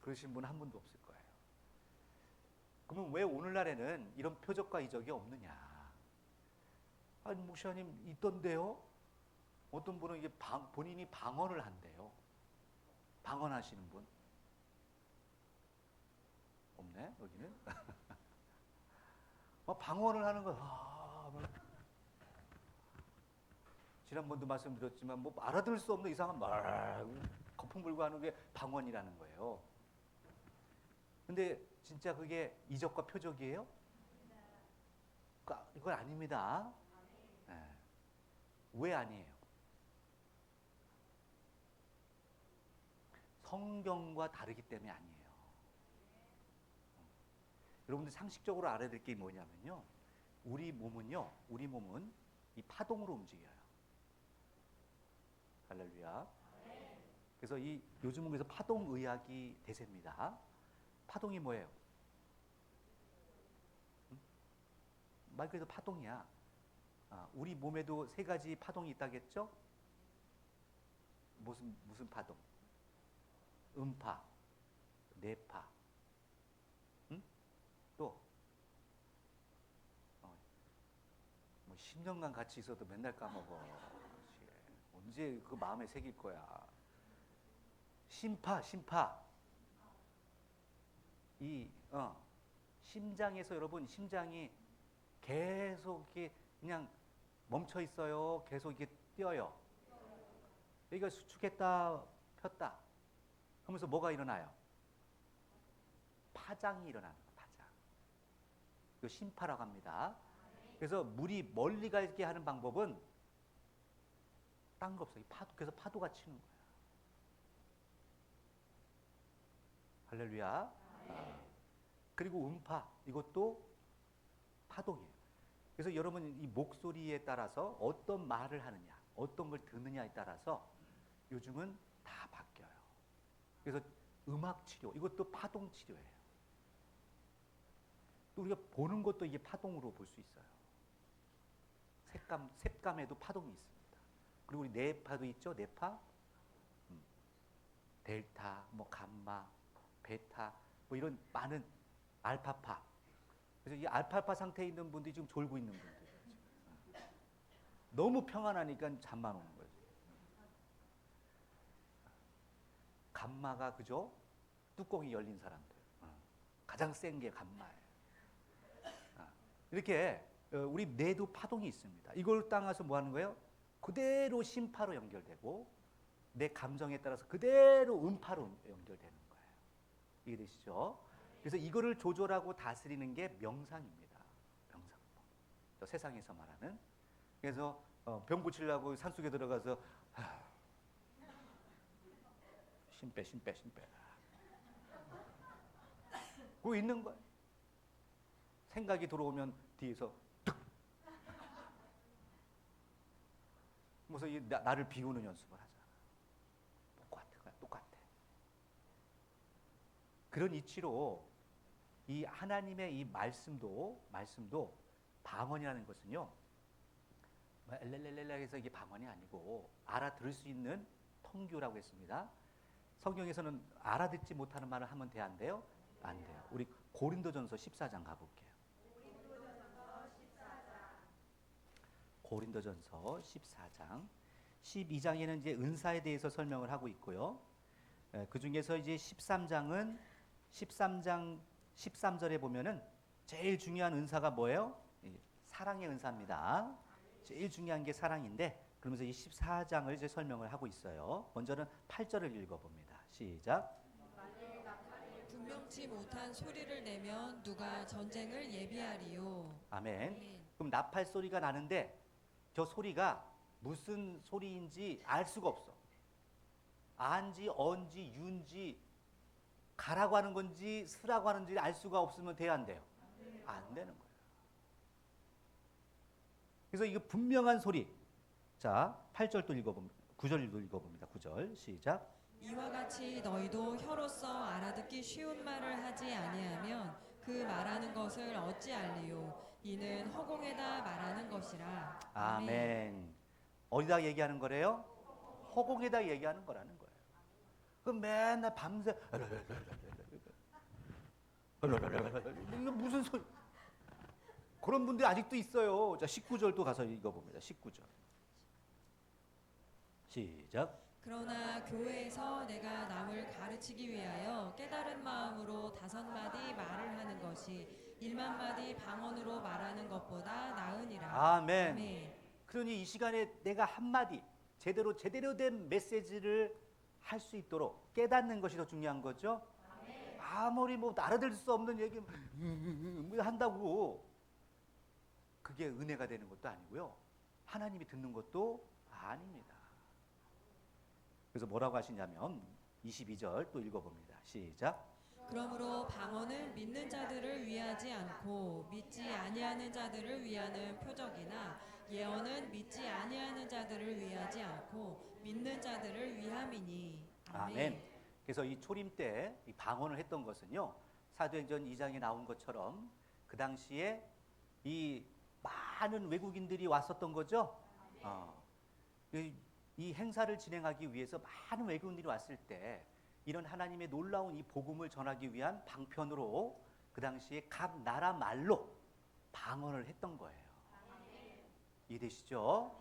그러신 분 한 분도 없을 거예요. 그러면 왜 오늘날에는 이런 표적과 이적이 없느냐? 아니, 목사님 있던데요? 어떤 분은 이게 본인이 방언을 한대요. 방언하시는 분. 없네, 여기는. 방언을 하는 거. 지난번도 말씀드렸지만 뭐 알아들을 수 없는 이상한 말, 거품 불고 하는 게 방언이라는 거예요. 근데 진짜 그게 이적과 표적이에요? 이건 아닙니다. 네. 왜 아니에요? 성경과 다르기 때문에 아니에요. 여러분들 상식적으로 알아야 될 게 뭐냐면요, 우리 몸은 이 파동으로 움직여요. 할렐루야. 그래서 요즘은 그래서 파동의학이 대세입니다. 파동이 뭐예요? 말 그대로 파동이야. 우리 몸에도 세 가지 파동이 있다겠죠? 무슨 파동? 음파, 뇌파, 또 뭐 10년간 같이 있어도 맨날 까먹어. 언제 그 마음에 새길 거야? 심파. 심장에서 여러분, 심장이 계속 이렇게 그냥 멈춰 있어요. 계속 이렇게 뛰어요. 여기가 수축했다 폈다 하면서 뭐가 일어나요? 파장이 일어나는 거예요. 파장. 이거 심파라고 합니다. 그래서 물이 멀리 가게 하는 방법은 딴 거 없어요. 그래서 파도가 치는 거예요. 할렐루야. 그리고 음파, 이것도 파동이에요. 그래서 여러분 이 목소리에 따라서 어떤 말을 하느냐, 어떤 걸 듣느냐에 따라서 요즘은 다 바뀌어요. 그래서 음악 치료, 이것도 파동 치료예요. 또 우리가 보는 것도 이게 파동으로 볼 수 있어요. 색감에도 파동이 있습니다. 그리고 우리 뇌파도 있죠, 뇌파. 델타, 뭐 감마, 베타, 뭐 이런 많은 알파파. 그래서 이 알파파 상태에 있는 분들이 지금 졸고 있는 분들. 너무 평안하니까 잠만 오는 거예요. 감마가 그죠? 뚜껑이 열린 사람들. 가장 센 게 감마예요. 이렇게 우리 뇌도 파동이 있습니다. 이걸 따라서 뭐 하는 거예요? 그대로 심파로 연결되고 내 감정에 따라서 그대로 음파로 연결되는 거예요. 이해되시죠? 그래서 이거를 조절하고 다스리는 게 명상입니다. 명상법. 세상에서 말하는. 그래서 병 고치려고 산속에 들어가서 심 빼. 그거 있는 거예요. 생각이 들어오면 뒤에서 툭. 그래서 나를 비우는 연습을 하잖아. 똑같아. 그런 이치로 이 하나님의 이 말씀도 방언이라는 것은요. 엘렐렐렐레 해서 이게 방언이 아니고 알아들을 수 있는 통규라고 했습니다. 성경에서는 알아듣지 못하는 말을 하면 돼, 안 돼요? 안 돼요. 우리 고린도전서 14장 가볼게요. 고린도전서 14장 12장에는 이제 은사에 대해서 설명을 하고 있고요. 그 중에서 이제 13장 13절에 보면은 제일 중요한 은사가 뭐예요? 사랑의 은사입니다. 제일 중요한 게 사랑인데, 그러면서 이 14장을 이제 설명을 하고 있어요. 먼저는 8절을 읽어봅니다. 시작. 분명치 못한 소리를 내면 누가 전쟁을 예비하리요. 아멘. 그럼 나팔 소리가 나는데 저 소리가 무슨 소리인지 알 수가 없어. 안지, 언지, 윤지, 가라고 하는 건지 쓰라고 하는지 알 수가 없으면 돼야 안 돼요? 안 되는 거예요. 그래서 이거 분명한 소리. 자, 8절도 읽어봅니다. 9절도 읽어봅니다. 9절 시작. 이와 같이 너희도 혀로서 알아듣기 쉬운 말을 하지 아니하면 그 말하는 것을 어찌 알리요? 이는 허공에다 말하는 것이라. 아멘. 어디다 얘기하는 거래요? 허공에다 얘기하는 거라는 거예요. 그럼 맨날 밤새 무슨 소리? 그런 분들이 아직도 있어요. 자, 19절도 가서 읽어봅니다. 19절. 시작. 그러나 교회에서 내가 남을 가르치기 위하여 깨달은 마음으로 5마디 말을 하는 것이 1만마디 방언으로 말하는 것보다 나으니라. 아멘. 그러니 이 시간에 내가 한마디 제대로 된 메시지를 할 수 있도록 깨닫는 것이 더 중요한 거죠. 아무리 뭐 알아들 수 없는 얘기 한다고 그게 은혜가 되는 것도 아니고요. 하나님이 듣는 것도 아닙니다. 그래서 뭐라고 하시냐면 22절 또 읽어봅니다. 시작. 그러므로 방언은 믿는 자들을 위하지 않고 믿지 아니하는 자들을 위하는 표적이나 예언은 믿지 아니하는 자들을 위하지 않고 믿는 자들을 위함이니. 아멘. 그래서 이 초림 때 이 방언을 했던 것은요. 사도행전 2장에 나온 것처럼 그 당시에 이 많은 외국인들이 왔었던 거죠. 이 행사를 진행하기 위해서 많은 외국인들이 왔을 때 이런 하나님의 놀라운 이 복음을 전하기 위한 방편으로 그 당시에 각 나라 말로 방언을 했던 거예요. 이해되시죠?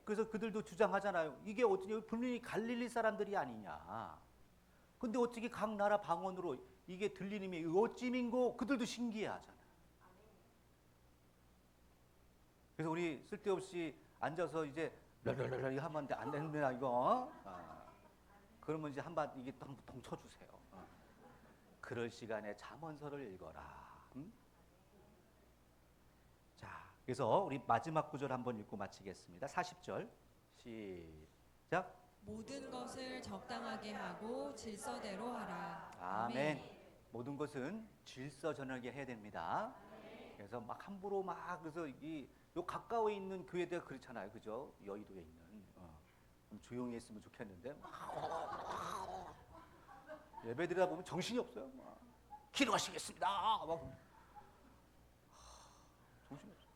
그래서 그들도 주장하잖아요. 이게 어떻게 분명히 갈릴리 사람들이 아니냐. 근데 어떻게 각 나라 방언으로 이게 들리님이 어찌민고 그들도 신기해하잖아요. 그래서 우리 쓸데없이 앉아서 이제 랄랄랄 하면 안 된다 이거. 그러면 이제 한번 이게 통 쳐주세요. 그럴 시간에 잠언서를 읽어라. 자, 그래서 우리 마지막 구절 한번 읽고 마치겠습니다. 40절 시작. 모든 것을 적당하게 하고 질서대로 하라. 아멘. 모든 것은 질서정연하게 해야 됩니다. 그래서 막 함부로 막 그래서 요 가까워에 있는 교회들 그렇잖아요, 그죠? 여의도에 있는 좀 조용히 했으면 좋겠는데 예배드리다 보면 정신이 없어요. 기도하시겠습니다. 막 조심해서.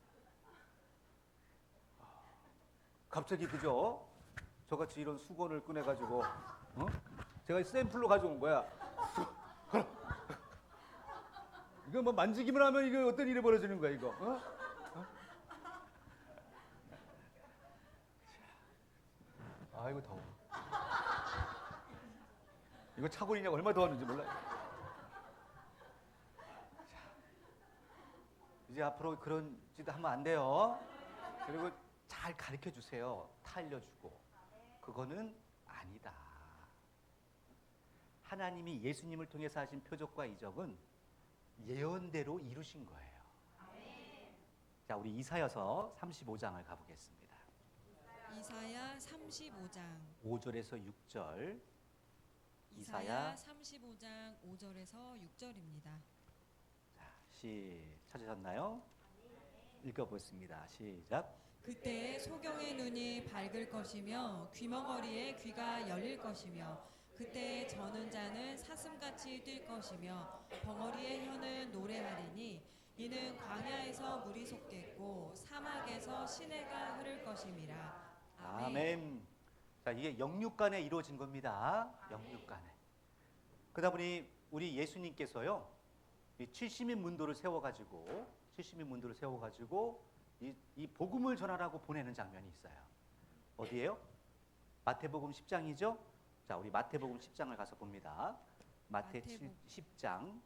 갑자기 그죠? 저같이 이런 수건을 꺼내가지고, 제가 샘플로 가져온 거야. 이거 뭐 만지기만 하면 이거 어떤 일이 벌어지는 거야 이거? 아이고 더워. 이거 차고리냐고 얼마 더웠는지 몰라요. 이제 앞으로 그런 짓 하면 안 돼요. 그리고 잘 가르쳐 주세요. 타 알려주고. 그거는 아니다. 하나님이 예수님을 통해서 하신 표적과 이적은 예언대로 이루신 거예요. 자, 우리 이사야서 35장을 가보겠습니다. 이사야 35장 5절에서 6절. 이사야 35장 5절에서 6절입니다. 찾으셨나요? 읽어보겠습니다. 시작. 그때 소경의 눈이 밝을 것이며 귀머거리의 귀가 열릴 것이며 그때 저는 자는 사슴같이 뛸 것이며 벙어리의 혀는 노래하리니 이는 광야에서 물이 솟겠고 사막에서 시내가 흐를 것임이라. 아멘. 아멘. 자, 이게 영육간에 이루어진 겁니다. 영육간에. 그러다 보니 우리 예수님께서요, 이 70인 문도를 세워가지고 이 복음을 전하라고 보내는 장면이 있어요. 어디예요? 마태복음 10장이죠. 자, 우리 마태복음 10장을 가서 봅니다. 마태복음 10장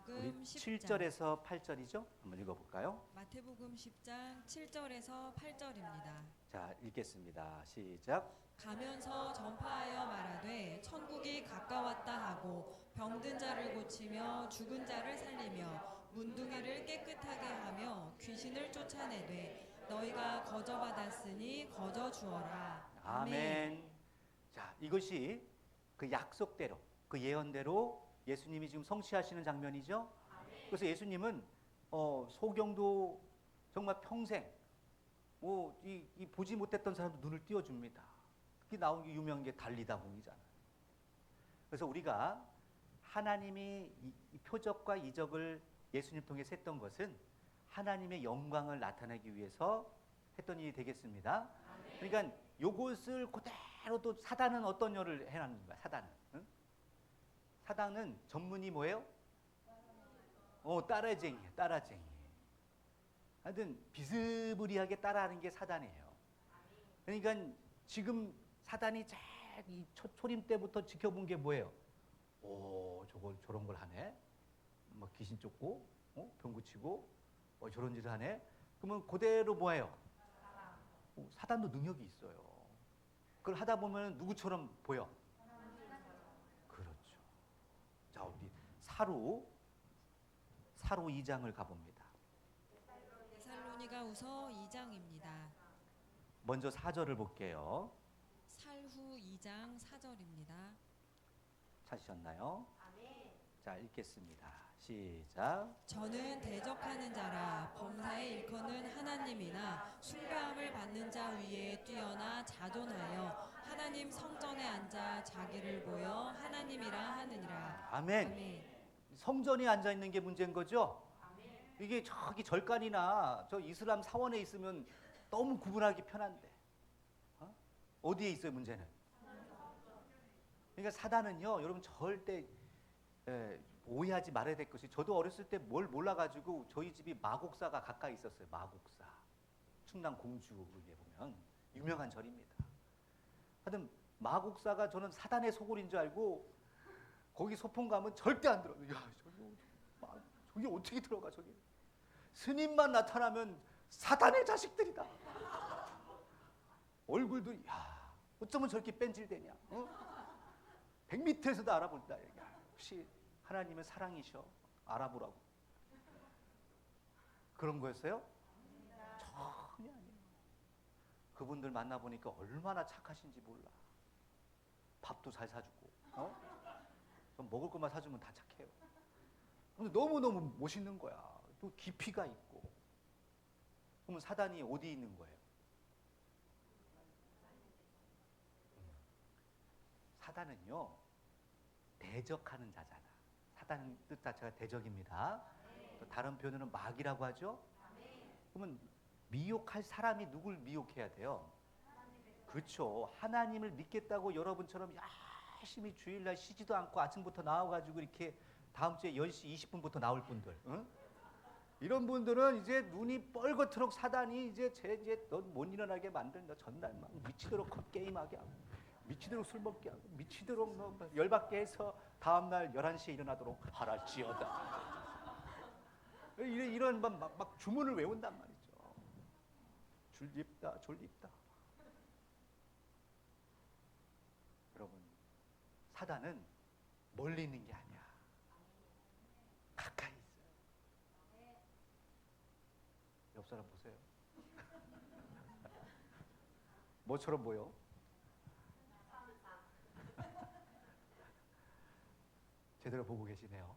우리 7절에서 8절이죠. 한번 읽어볼까요? 마태복음 10장 7절에서 8절입니다. 자, 읽겠습니다. 시작. 가면서 전파하여 말하되 천국이 가까웠다 하고 병든 자를 고치며 죽은 자를 살리며 문둥이를 깨끗하게 하며 귀신을 쫓아내되 너희가 거저 받았으니 거저 주어라. 아멘. 자, 이것이 그 약속대로, 그 예언대로 예수님이 지금 성취하시는 장면이죠. 그래서 예수님은 소경도 정말 평생 이 보지 못했던 사람도 눈을 띄워줍니다. 그게 나온 게 유명한 게 달리다궁이잖아요. 그래서 우리가 하나님이 이 표적과 이적을 예수님 통해서 했던 것은 하나님의 영광을 나타내기 위해서 했던 일이 되겠습니다. 그러니까 요것을 그대로 또 사단은 어떤 일을 해놨는 거야? 사단은. 응? 사단은 전문이 뭐예요? 따라쟁이에요. 따라쟁이. 하여튼 비스무리하게 따라하는 게 사단이에요. 그러니까 지금 사단이 이 초림 때부터 지켜본 게 뭐예요? 저런 걸 하네. 막 귀신 쫓고, 병 고치고, 저런 짓을 하네. 그러면 그대로 뭐예요? 사단도 능력이 있어요. 그걸 하다 보면 누구처럼 보여? 그렇죠. 자, 우리 사로 2장을 가봅니다. 데살로니가후서 2장입니다. 먼저 4절을 볼게요. 살후 2장 4절입니다. 찾으셨나요? 자, 읽겠습니다. 시작. 저는 대적하는 자라 범사에 일컫는 하나님이나 숭배함을 받는 자 위에 뛰어나 자존하여 하나님 성전에 앉아 자기를 보여 하나님이라 하느니라. 아멘. 아멘. 성전에 앉아 있는 게 문제인 거죠? 이게 저기 절간이나 저 이슬람 사원에 있으면 너무 구분하기 편한데 어디에 있어요 문제는? 그러니까 사단은요, 여러분 절대 오해하지 말아야 될 것이, 저도 어렸을 때 뭘 몰라가지고 저희 집이 마곡사가 가까이 있었어요. 마곡사, 충남 공주에 보면 유명한 절입니다. 하여튼 마곡사가 저는 사단의 소굴인 줄 알고 거기 소풍 가면 절대 안 들어요. 야, 저기 어떻게 들어가 저기? 스님만 나타나면 사단의 자식들이다. 얼굴도 어쩌면 저렇게 뺀질대냐? 100m에서도 알아본다. 혹시 하나님은 사랑이셔? 알아보라고. 그런 거였어요? 전혀 아니에요. 그분들 만나보니까 얼마나 착하신지 몰라. 밥도 잘 사주고, 좀 먹을 것만 사주면 다 착해요. 근데 너무너무 멋있는 거야. 또 깊이가 있고. 그러면 사단이 어디 있는 거예요? 사단은요, 대적하는 자잖아. 사단은 뜻 자체가 대적입니다. 또 다른 표현으로는 마귀라고 하죠. 그러면 미혹할 사람이 누굴 미혹해야 돼요? 그렇죠. 하나님을 믿겠다고 여러분처럼 열심히 주일날 쉬지도 않고 아침부터 나와가지고 이렇게 다음 주에 10시 20분부터 나올 분들, 응? 이런 분들은 이제 눈이 뻘겋도록 사단이 이제 넌 못 일어나게 만든 너 전날 막 미치도록 컵게임하게 하고 미치도록 술 먹게 하고 미치도록 뭐 열받게 해서 다음날 11시에 일어나도록 하랄지어다. 이런 막 주문을 외운단 말이죠. 졸립다 졸립다. 여러분, 사단은 멀리 있는 게 아니야. 가까이 있어요. 옆 사람 보세요. 뭐처럼 보여? 제대로 보고 계시네요.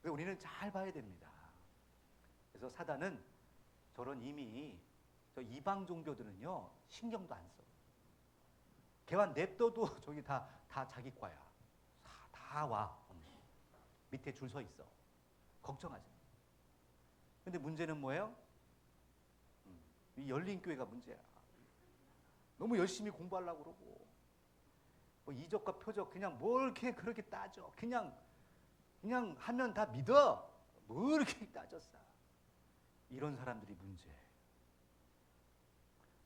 그래서 우리는 잘 봐야 됩니다. 그래서 사단은 저런 이미 저 이방 종교들은요 신경도 안 써. 걔와 냅둬도 저기 다 자기 과야. 다 와. 밑에 줄 서 있어. 걱정하지 마. 근데 문제는 뭐예요? 이 열린 교회가 문제야. 너무 열심히 공부하려고 그러고 뭐 이적과 표적 그냥 뭘 이렇게 그렇게 따져. 그냥 하면 다 믿어. 뭐 이렇게 따졌어. 이런 사람들이 문제예요.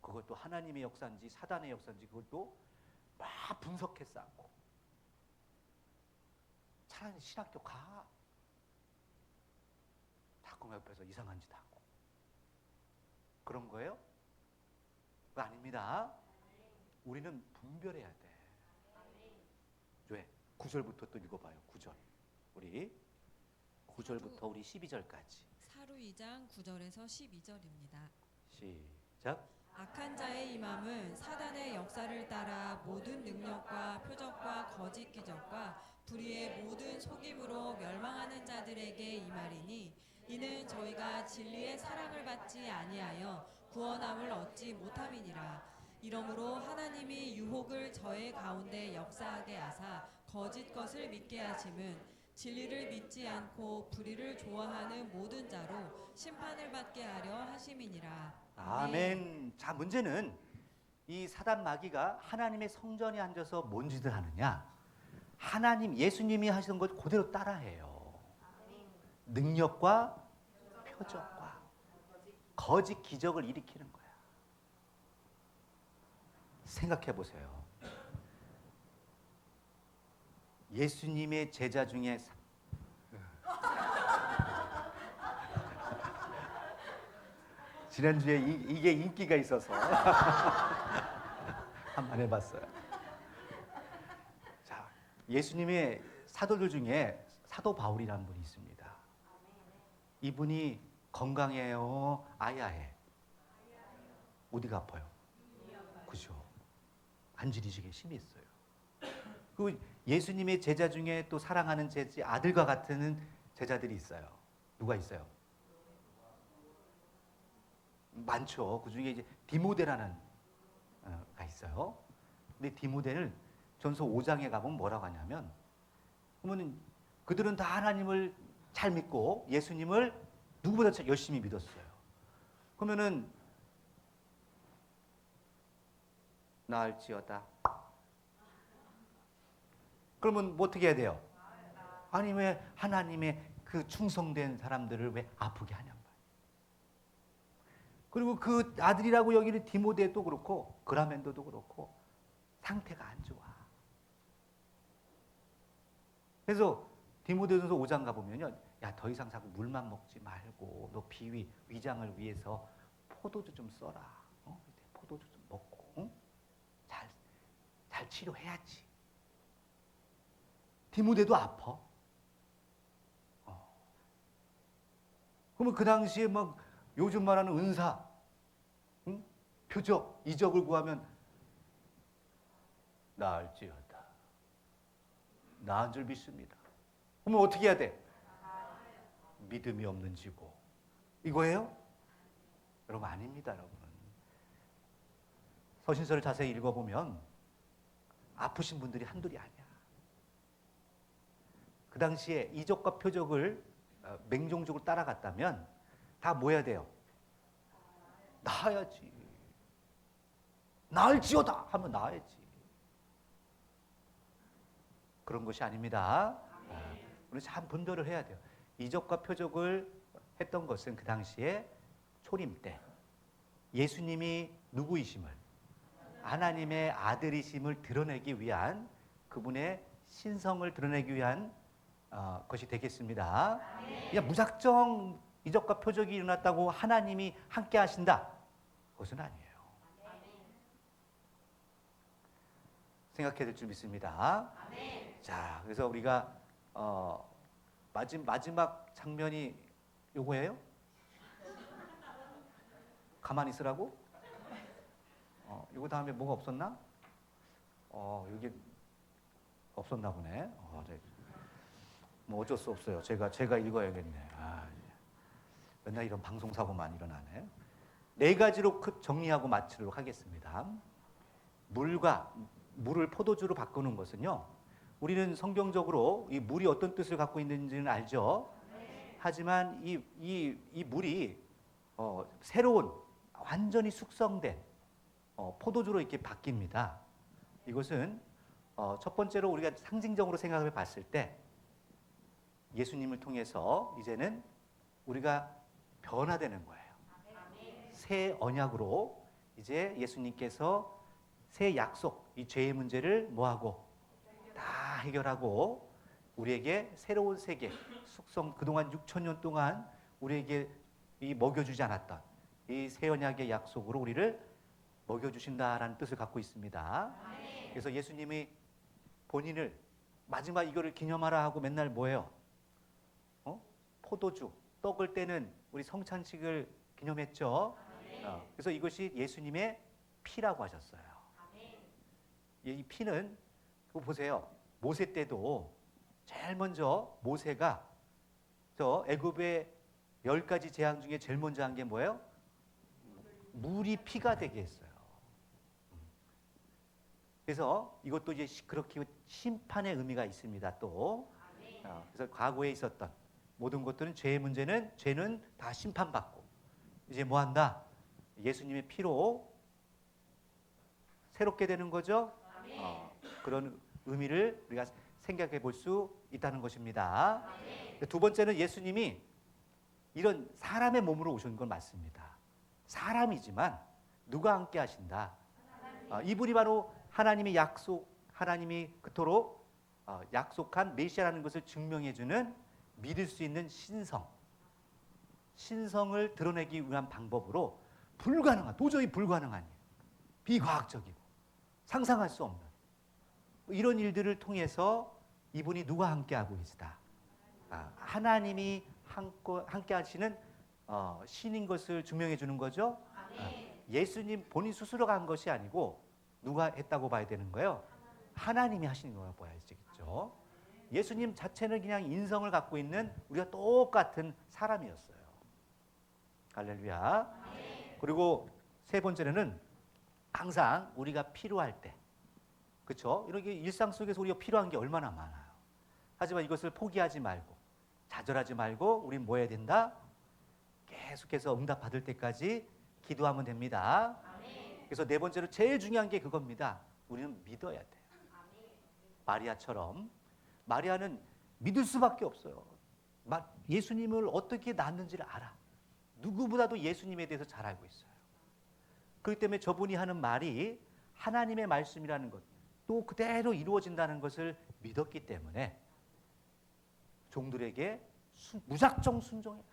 그것도 하나님의 역사인지 사단의 역사인지 그것도 막 분석해 쌓고 차라리 신학교 가. 자꾸 옆에서 이상한 짓 하고 그런 거예요? 그거 아닙니다. 우리는 분별해야 돼. 왜? 9절부터 또 읽어봐요. 9절. 우리 9절부터 우리 12절까지. 사루 2장 9절에서 12절입니다. 시작. 악한 자의 임함은 사단의 역사를 따라 모든 능력과 표적과 거짓 기적과 불의의 모든 속임으로 멸망하는 자들에게 임하리니 이는 저희가 진리의 사랑을 받지 아니하여 구원함을 얻지 못함이니라. 이러므로 하나님이 유혹을 저의 가운데 역사하게 하사 거짓 것을 믿게 하심은 진리를 믿지 않고 불의를 좋아하는 모든 자로 심판을 받게 하려 하심이니라. 아멘. 자, 문제는 이 사단 마귀가 하나님의 성전에 앉아서 뭔 짓을 하느냐? 하나님 예수님이 하시던 것 그대로 따라해요. 능력과 표적과 거짓 기적을 일으키는 거야. 생각해 보세요. 예수님의 제자 중에 지난주에 이게 인기가 있어서 한번 해봤어요. 자, 예수님의 사도들 중에 사도 바울이라는 분이 있습니다. 이분이 건강해요? 아야해? 어디가 아파요? 그죠? 안지리식에 심히 있어요. 그 예수님의 제자 중에 또 사랑하는 아들과 같은 제자들이 있어요. 누가 있어요? 많죠. 그 중에 이제 디모데라는 가 있어요. 근데 디모데는 전서 5장에 가보면 뭐라고 하냐면, 그러면 그들은 다 하나님을 잘 믿고 예수님을 누구보다 열심히 믿었어요. 그러면은 나을지어다. 그러면 뭐 어떻게 해야 돼요? 아니 왜 하나님의 그 충성된 사람들을 왜 아프게 하냐? 그리고 그 아들이라고 여기는 디모데도 그렇고 그라멘도도 그렇고 상태가 안 좋아. 그래서 디모데전서 5장 가보면요, 야 더 이상 자꾸 물만 먹지 말고 너 비위 위장을 위해서 포도주 좀 써라. 포도주 좀 먹고 잘 치료해야지. 디모데도 아파. 그러면 그 당시에 막 요즘 말하는 은사, 응? 표적, 이적을 구하면 나을지어다. 나은 줄 믿습니다. 그러면 어떻게 해야 돼? 믿음이 없는 지고. 이거예요? 여러분 아닙니다, 여러분. 서신서를 자세히 읽어보면 아프신 분들이 한둘이 아니야. 그 당시에 이적과 표적을 맹종적으로 따라갔다면 다 뭐 해야 돼요? 나아야지. 나을지어다 하면 나아야지. 그런 것이 아닙니다. 우리 참 분별을 해야 돼요. 이적과 표적을 했던 것은 그 당시에 초림 때 예수님이 누구이심을, 하나님의 아들이심을 드러내기 위한, 그분의 신성을 드러내기 위한 것이 되겠습니다. 그냥 무작정 이적과 표적이 일어났다고 하나님이 함께 하신다, 그것은 아니에요. 생각해야 될 줄 믿습니다. 자, 그래서 우리가 마지막 장면이 요거예요? 가만히 있으라고? 요거 다음에 뭐가 없었나? 여기 없었나 보네. 네. 뭐 어쩔 수 없어요. 제가 읽어야겠네. 맨날 이런 방송사고만 일어나네. 4가지로 정리하고 마치도록 하겠습니다. 물을 포도주로 바꾸는 것은요, 우리는 성경적으로 이 물이 어떤 뜻을 갖고 있는지는 알죠. 하지만 이 물이 새로운 완전히 숙성된 포도주로 이렇게 바뀝니다. 이것은 첫 번째로 우리가 상징적으로 생각을 봤을 때 예수님을 통해서 이제는 우리가 변화되는 거예요. 새 언약으로 이제 예수님께서 새 약속, 이 죄의 문제를 뭐하고 다 해결하고 우리에게 새로운 세계, 숙성, 그동안 6,000년 동안 우리에게 이 먹여주지 않았던 이 새 언약의 약속으로 우리를 먹여주신다라는 뜻을 갖고 있습니다. 그래서 예수님이 본인을 마지막 이거를 기념하라 하고 맨날 뭐예요? 포도주, 떡을 떼는 우리 성찬식을 기념했죠. 그래서 이것이 예수님의 피라고 하셨어요. 이 피는 그거 보세요. 모세 때도 제일 먼저 모세가 저 애굽의 10가지 재앙 중에 제일 먼저 한 게 뭐예요? 물이 피가 되게 했어요. 그래서 이것도 이제 그렇게 심판의 의미가 있습니다. 또 그래서 과거에 있었던 모든 것들은 죄는 다 심판받고 이제 뭐 한다? 예수님의 피로 새롭게 되는 거죠. 그런 의미를 우리가 생각해 볼 수 있다는 것입니다. 두 번째는 예수님이 이런 사람의 몸으로 오신 건 맞습니다. 사람이지만 누가 함께 하신다? 이분이 바로 하나님의 하나님이 그토록 약속한 메시아라는 것을 증명해주는 믿을 수 있는 신성을 드러내기 위한 방법으로 도저히 불가능한 일, 비과학적이고 상상할 수 없는 이런 일들을 통해서 이분이 누가 함께하고 계시다? 하나님이 함께 하시는 신인 것을 증명해 주는 거죠. 예수님 본인 스스로가 한 것이 아니고 누가 했다고 봐야 되는 거예요? 하나님이 하시는 거라고 봐야겠죠. 예수님 자체는 그냥 인성을 갖고 있는 우리가 똑같은 사람이었어요. 할렐루야. 그리고 세 번째는 항상 우리가 필요할 때, 그렇죠? 이렇게 일상 속에서 우리가 필요한 게 얼마나 많아요. 하지만 이것을 포기하지 말고 좌절하지 말고 우리는 뭐 해야 된다? 계속해서 응답 받을 때까지 기도하면 됩니다. 그래서 네 번째로 제일 중요한 게 그겁니다. 우리는 믿어야 돼요. 마리아처럼. 마리아는 믿을 수밖에 없어요. 예수님을 어떻게 낳았는지를 알아. 누구보다도 예수님에 대해서 잘 알고 있어요. 그렇기 때문에 저분이 하는 말이 하나님의 말씀이라는 것, 또 그대로 이루어진다는 것을 믿었기 때문에 종들에게 무작정 순종해라.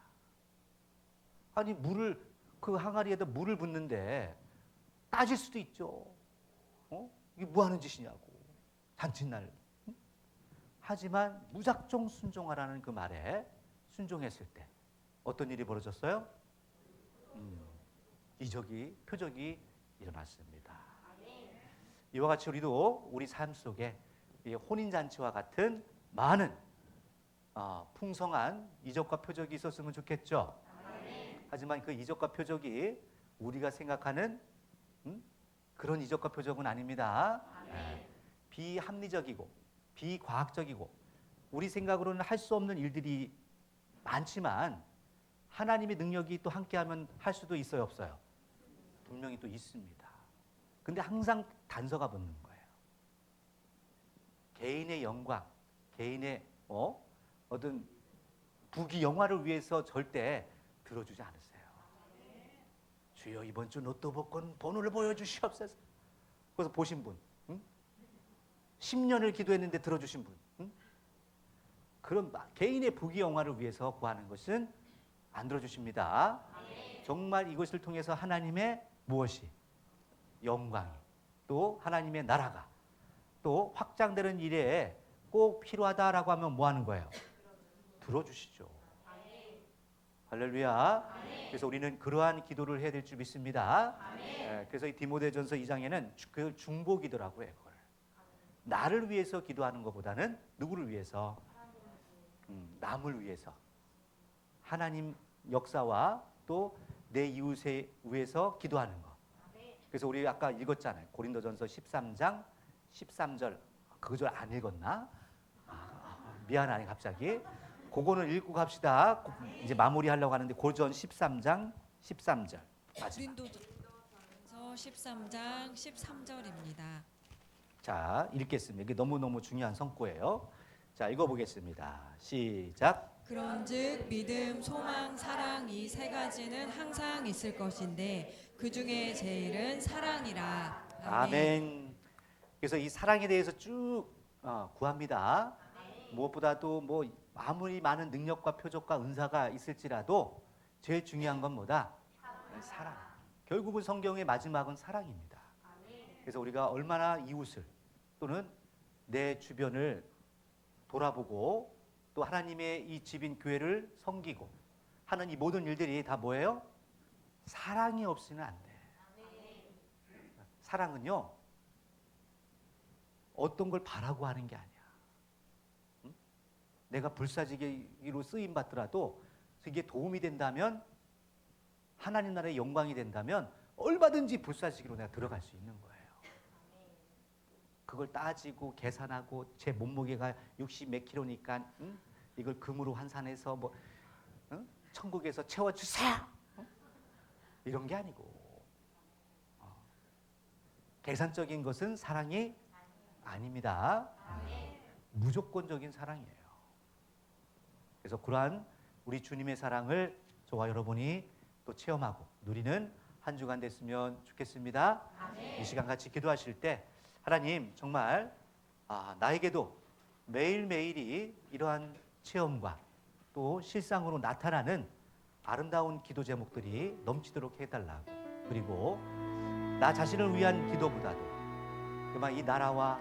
아니 그 항아리에다 물을 붓는데 따질 수도 있죠. 이게 뭐 하는 짓이냐고. 잔칫날. 하지만 무작정 순종하라는 그 말에 순종했을 때 어떤 일이 벌어졌어요? 이적이, 표적이 일어났습니다. 이와 같이 우리도 우리 삶 속에 혼인잔치와 같은 많은 풍성한 이적과 표적이 있었으면 좋겠죠. 하지만 그 이적과 표적이 우리가 생각하는 그런 이적과 표적은 아닙니다. 비합리적이고 비과학적이고 우리 생각으로는 할 수 없는 일들이 많지만 하나님의 능력이 또 함께하면 할 수도 있어요, 없어요? 분명히 또 있습니다. 근데 항상 단서가 붙는 거예요. 개인의 영광, 개인의 어떤 부귀 영화를 위해서 절대 들어주지 않으세요. 주여 이번 주 로또 복권 번호를 보여주시옵소서. 그래서 보신 분, 10년을 기도했는데 들어주신 분, 그런 개인의 부귀 영화를 위해서 구하는 것은 안 들어주십니다. 정말 이것을 통해서 하나님의 무엇이? 영광이, 또 하나님의 나라가 또 확장되는 일에 꼭 필요하다라고 하면 뭐 하는 거예요? 들어주시죠. 할렐루야. 그래서 우리는 그러한 기도를 해야 될 줄 믿습니다. 그래서 이 디모데전서 2장에는 그 중보 기도라고 해요. 그걸. 나를 위해서 기도하는 것보다는 누구를 위해서? 남을 위해서. 하나님 역사와 또 내 이웃에 위해서 기도하는 것. 그래서 우리 아까 읽었잖아요. 고린도전서 13장 13절. 그 절 안 읽었나? 미안하네 갑자기. 그거는 읽고 갑시다. 이제 마무리하려고 하는데 고전 13장 13절. 고린도전서 13장 13절입니다. 자, 읽겠습니다. 이게 너무너무 중요한 성구예요. 자, 읽어보겠습니다. 시작. 그런즉 믿음, 소망, 사랑 이 세 가지는 항상 있을 것인데 그 중에 제일은 사랑이라. 아멘. 그래서 이 사랑에 대해서 쭉 구합니다. 무엇보다도 뭐 아무리 많은 능력과 표적과 은사가 있을지라도 제일 중요한 건 뭐다? 사랑. 결국은 성경의 마지막은 사랑입니다. 그래서 우리가 얼마나 이웃을 또는 내 주변을 돌아보고 또 하나님의 이 집인 교회를 섬기고 하는 이 모든 일들이 다 뭐예요? 사랑이 없이는 안 돼. 사랑은요, 어떤 걸 바라고 하는 게 아니야. 내가 불사지기로 쓰임 받더라도 그게 도움이 된다면, 하나님 나라의 영광이 된다면 얼마든지 불사지기로 내가 들어갈 수 있는 거예요. 그걸 따지고 계산하고 제 몸무게가 60 몇 킬로니까 이걸 금으로 환산해서 뭐 천국에서 채워주세요. 이런 게 아니고 계산적인 것은 사랑이 아닙니다. 무조건적인 사랑이에요. 그래서 그러한 우리 주님의 사랑을 저와 여러분이 또 체험하고 누리는 한 주간 됐으면 좋겠습니다. 이 시간 같이 기도하실 때 하나님 정말 나에게도 매일매일이 이러한 체험과 또 실상으로 나타나는 아름다운 기도 제목들이 넘치도록 해달라고, 그리고 나 자신을 위한 기도보다도 그만 이 나라와